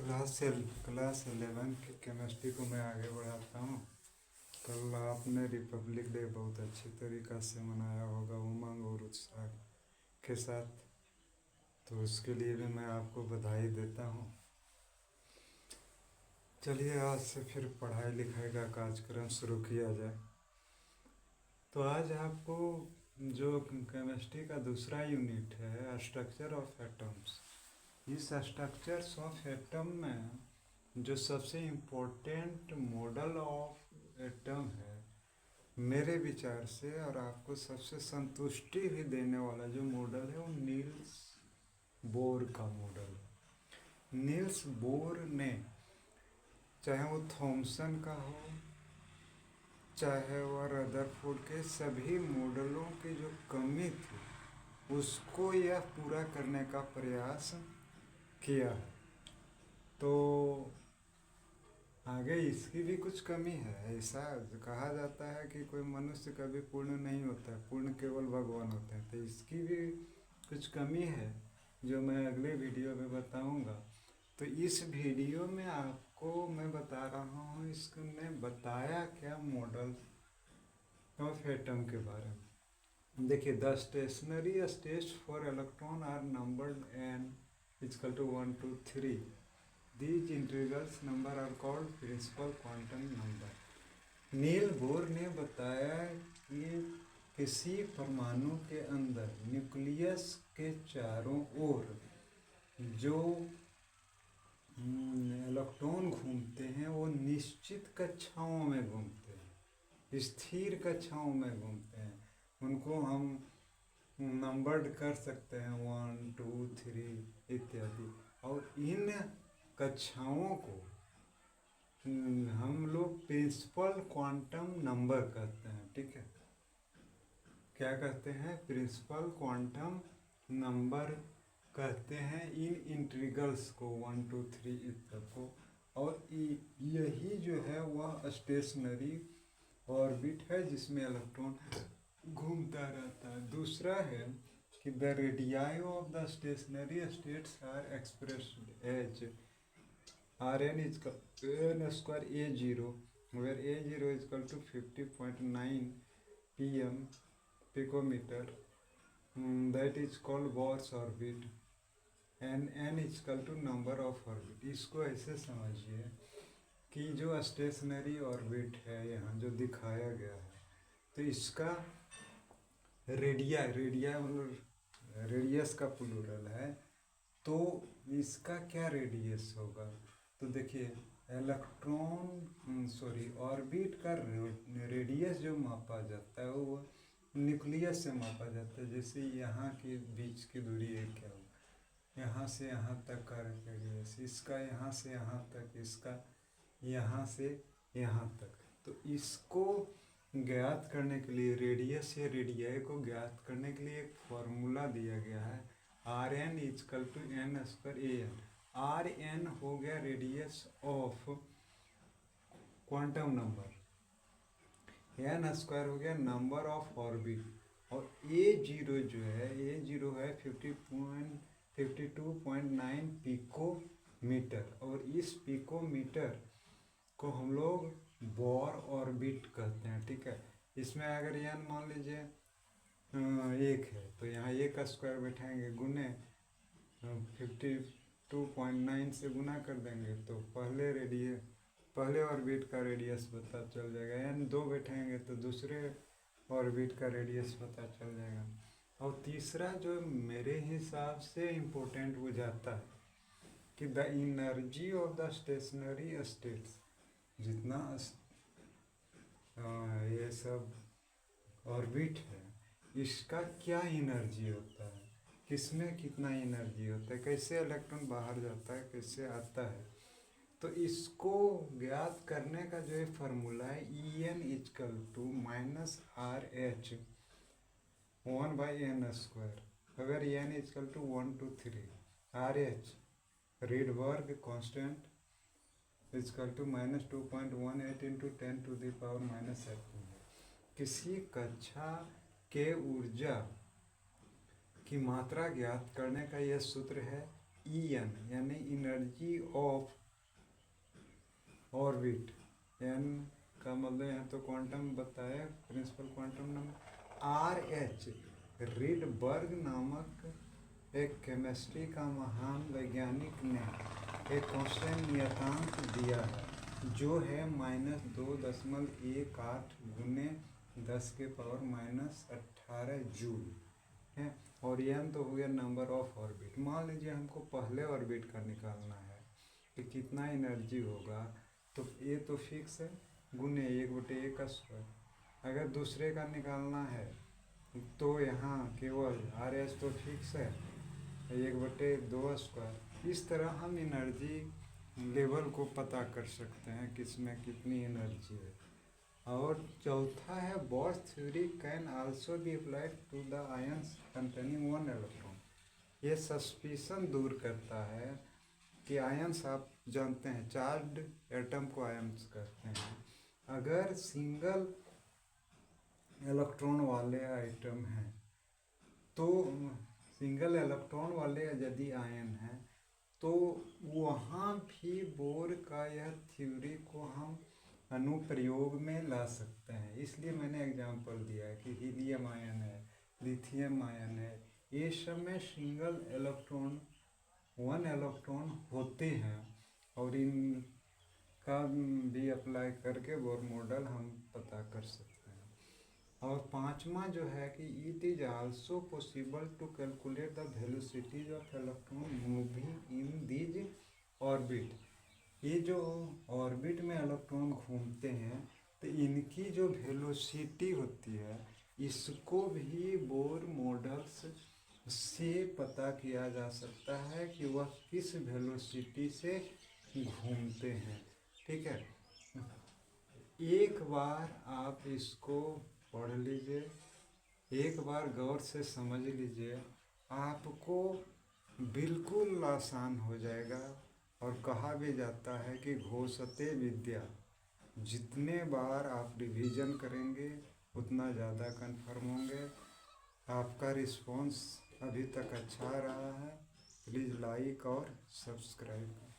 Class 11 की chemistry को मैं आगे बढ़ाता हूँ। कल आपने रिपब्लिक डे बहुत अच्छी तरीक़ा से मनाया होगा, उमंग और उत्साह के साथ, तो उसके लिए भी मैं आपको बधाई देता हूँ। चलिए आज से फिर पढ़ाई लिखाई का कार्यक्रम शुरू किया जाए। तो आज आपको जो केमिस्ट्री का दूसरा यूनिट है, स्ट्रक्चर ऑफ एटम्स, इस स्ट्रक्चर्स ऑफ एटम में जो सबसे इम्पोर्टेंट मॉडल ऑफ एटम है मेरे विचार से, और आपको सबसे संतुष्टि भी देने वाला जो मॉडल है, वो नील्स बोर का मॉडल है। नील्स बोर ने, चाहे वो थॉमसन का हो चाहे वह रदरफोर्ड के, सभी मॉडलों की जो कमी थी उसको यह पूरा करने का प्रयास किया है। तो आगे इसकी भी कुछ कमी है। ऐसा कहा जाता है कि कोई मनुष्य कभी पूर्ण नहीं होता, पूर्ण केवल भगवान होते हैं। तो इसकी भी कुछ कमी है जो मैं अगले वीडियो में बताऊंगा। तो इस वीडियो में आपको मैं बता रहा हूँ इसने बताया क्या मॉडल ऑफ एटम के बारे में। देखिए, the stationary states for electron are numbered n equal to 1 2 3। These integrals number are called principal quantum number। Niels Bohr ने बताया कि किसी परमाणु के अंदर न्यूक्लियस के चारों ओर जो इलेक्ट्रॉन घूमते हैं वो निश्चित कक्षाओं में घूमते हैं, स्थिर कक्षाओं में घूमते हैं। उनको हम नंबर्ड कर सकते हैं 1 2 3 इत्यादि। और इन कक्षाओं को हम लोग प्रिंसिपल क्वांटम नंबर कहते हैं। ठीक है, क्या कहते हैं? प्रिंसिपल क्वांटम नंबर कहते हैं इन इंटीग्रल्स को 1 2 3 इत्यादि को। और यही जो है वह स्टेशनरी ऑर्बिट है जिसमें इलेक्ट्रॉन घूमता रहता है। दूसरा है कि the radii of the stationary states are expressed as Rn is n square A0, where A0 is equal to 50.9 pm picometer, that is called Bohr's orbit, and n is equal to number of orbit। इसको ऐसे समझिए कि जो stationery orbit है यहाँ जो दिखाया गया है, तो इसका रेडिया मतलब रेडियस का प्लूरल है, तो इसका क्या रेडियस होगा? तो देखिए, ऑर्बिट का रेडियस जो मापा जाता है वो न्यूक्लियस से मापा जाता है। जैसे यहाँ के बीच की दूरी है, क्या हो, यहाँ से यहाँ तक का रेडियस, इसका यहाँ से यहाँ तक, इसका यहाँ से यहाँ तक। तो इसको ज्ञात करने के लिए, रेडियस या रेडियाई को ज्ञात करने के लिए एक फॉर्मूला दिया गया है, Rn equal to n square An। Rn हो गया radius of quantum number, n square हो गया नंबर ऑफ ऑर्बिट, और A0 जो है, A0 है 52.9 पिकोमीटर। और इस पिकोमीटर को हम लोग बोर ऑर्बिट कहते हैं। ठीक है, इसमें अगर n मान लीजिए 1 है तो यहाँ 1 का स्क्वायर बैठाएंगे, गुने 52.9 से गुना कर देंगे तो पहले ऑर्बिट का रेडियस पता चल जाएगा। n 2 बैठाएंगे तो दूसरे ऑर्बिट का रेडियस पता चल जाएगा। और तीसरा जो मेरे हिसाब से इम्पोर्टेंट हो जाता है कि the energy of the stationary states, जितना ये सब ऑर्बिट है इसका क्या एनर्जी होता है, किसमें कितना एनर्जी होता है, कैसे इलेक्ट्रॉन बाहर जाता है, कैसे आता है। तो इसको ज्ञात करने का जो ये फार्मूला है, En equal to -RH 1/n square. अगर n equal to 1 2 3, RH Rydberg constant equal to -2.18 into 10⁻⁻⁸ किसी कक्षा के ऊर्जा की मात्रा ज्ञात करने का यह सूत्र है। En यानी एनर्जी ऑफ ऑर्बिट, n का मतलब यहाँ तो क्वांटम बताया प्रिंसिपल क्वांटम नंबर। RH रीडबर्ग नामक एक केमिस्ट्री का महान वैज्ञानिक ने एक कांस्टेंट नियतांक दिया है जो है -2.18 गुने 10⁻⁻18 जूल है। और n तो हो गया नंबर ऑफ ऑर्बिट। मान लीजिए हमको पहले ऑर्बिट का निकालना है कि कितना एनर्जी होगा, तो ये तो फिक्स है, गुने 1/1 का स्क्वायर। अगर दूसरे का निकालना है तो यहाँ केवल RH तो फिक्स है, 1/2 स्क्वायर। इस तरह हम एनर्जी लेवल को पता कर सकते हैं किसमें कितनी एनर्जी है। और चौथा है Bohr's theory can also be applied to the ions containing 1 electron. ये सस्पिशन दूर करता है कि आयंस, आप जानते हैं चार्ज्ड एटम को आयंस कहते हैं। अगर सिंगल इलेक्ट्रॉन वाले आइटम हैं तो सिंगल इलेक्ट्रॉन वाले यदि आयन हैं तो वहाँ भी बोर का यह थ्योरी को हम अनुप्रयोग में ला सकते हैं। इसलिए मैंने एग्जांपल दिया है कि हीलियम आयन है, लिथियम आयन है, ये सब में सिंगल इलेक्ट्रॉन 1 इलेक्ट्रॉन होते हैं और इनका भी अप्लाई करके बोर मॉडल हम पता कर सकते हैं। और पांचवा जो है कि it is also possible to calculate the velocities of electron moving in these orbit. ये जो ऑर्बिट में इलेक्ट्रॉन घूमते हैं तो इनकी जो वेलोसिटी होती है इसको भी बोर मॉडल्स से पता किया जा सकता है कि वह किस वेलोसिटी से घूमते हैं। ठीक है, एक बार आप इसको पढ़ लीजिए, एक बार गौर से समझ लीजिए, आपको बिल्कुल आसान हो जाएगा। और कहा भी जाता है कि घोषते विद्या, जितने बार आप रिवीजन करेंगे उतना ज़्यादा कन्फर्म होंगे। आपका रिस्पॉन्स अभी तक अच्छा रहा है, प्लीज़ लाइक और सब्सक्राइब।